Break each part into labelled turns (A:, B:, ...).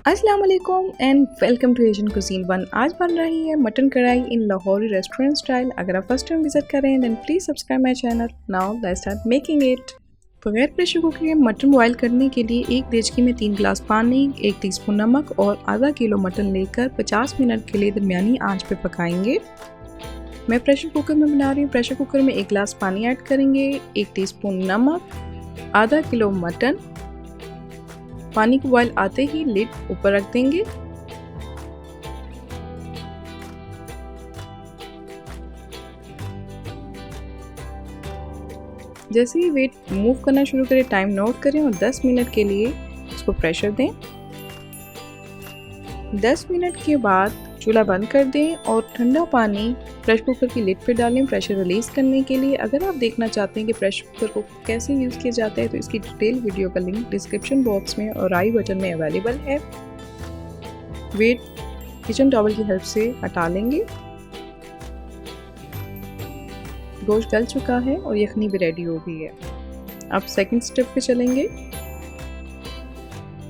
A: अस्सलाम वालेकुम and welcome to Asian cuisine one. आज बन रही है मटन कढ़ाई इन लाहौरी रेस्टोरेंट स्टाइल। अगर आप फर्स्ट टाइम विजिट कर रहे हैं then please subscribe my channel. Now let's start making it. बगैर प्रेशर कुकर के मटन बॉयल करने के लिए एक देचकी में 3 गिलास पानी, 1 टीस्पून नमक और आधा किलो मटन लेकर 50 मिनट के लिए दरमियानी आंच पे पकाएंगे। मैं प्रेशर कुकर में बना रही हूँ। प्रेशर कुकर में 1 गिलास पानी ऐड करेंगे, 1 टीस्पून नमक, आधा किलो मटन। पानी को बॉयल आते ही लिड ऊपर रख देंगे। जैसे ही वेट मूव करना शुरू करें टाइम नोट करें और 10 मिनट के लिए इसको प्रेशर दें। 10 मिनट के बाद चूल्हा बंद कर दें और ठंडा पानी प्रेशर कुकर की लिड पे डालें प्रेशर रिलीज़ करने के लिए। अगर आप देखना चाहते हैं कि प्रेशर कुकर को कैसे यूज़ किया जाता है तो इसकी डिटेल वीडियो का लिंक डिस्क्रिप्शन बॉक्स में और आई बटन में अवेलेबल है। वेट किचन टॉवल की हेल्प से हटा लेंगे। गोश्त गल चुका है और यखनी भी रेडी हो गई है। अब सेकंड स्टेप पे चलेंगे।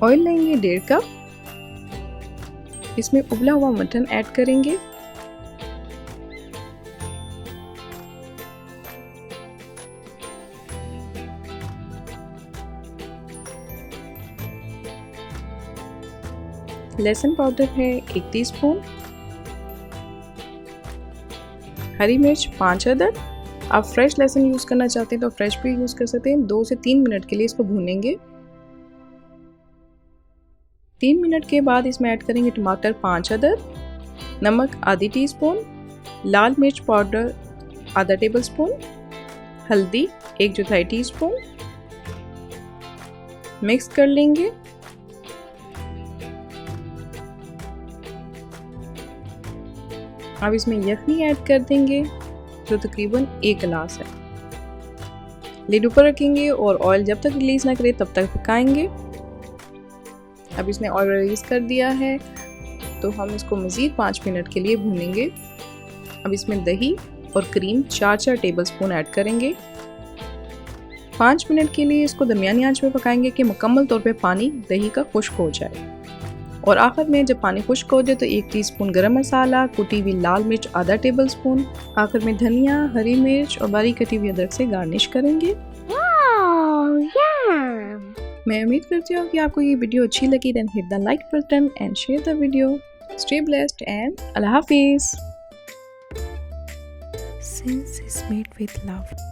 A: ऑयल लेंगे 1.5 कप। इसमें उबला हुआ मटन ऐड करेंगे। लहसुन पाउडर है 1 टीस्पून। हरी मिर्च 5 अदद। आप फ्रेश लहसुन यूज़ करना चाहते हैं तो फ्रेश भी यूज़ कर सकते हैं। 2 से 3 मिनट के लिए इसको भूनेंगे। 3 मिनट के बाद इसमें ऐड करेंगे टमाटर 5 अदद, नमक आधी टीस्पून, लाल मिर्च पाउडर आधा टेबलस्पून, हल्दी 1/4 टीस्पून। मिक्स कर लेंगे। अब इसमें यखनी ऐड कर देंगे जो तकरीबन 1 गिलास है। लिड ऊपर रखेंगे और ऑयल जब तक रिलीज़ ना करे तब तक पकाएंगे। अब इसने ऑयल रिलीज़ कर दिया है तो हम इसको मज़ीद 5 मिनट के लिए भूनेंगे। अब इसमें दही और क्रीम 4 टेबलस्पून ऐड करेंगे। 5 मिनट के लिए इसको दरमियानी आंच में पकाएंगे कि मुकम्मल तौर पे पानी दही का खुश्क हो जाए। और आखिर में जब पानी खुश्क हो जाए तो 1 टीस्पून गरम मसाला, कुटी हुई लाल मिर्च आधा टेबलस्पून, आखिर में धनिया, हरी मिर्च और बारीक कटी हुई अदरक से गार्निश करेंगे। मैं उम्मीद करती हूँ कि आपको ये वीडियो अच्छी लगी। Then hit the like button and share the video. Stay blessed and Allah हाफिज़।
B: Since is made with love.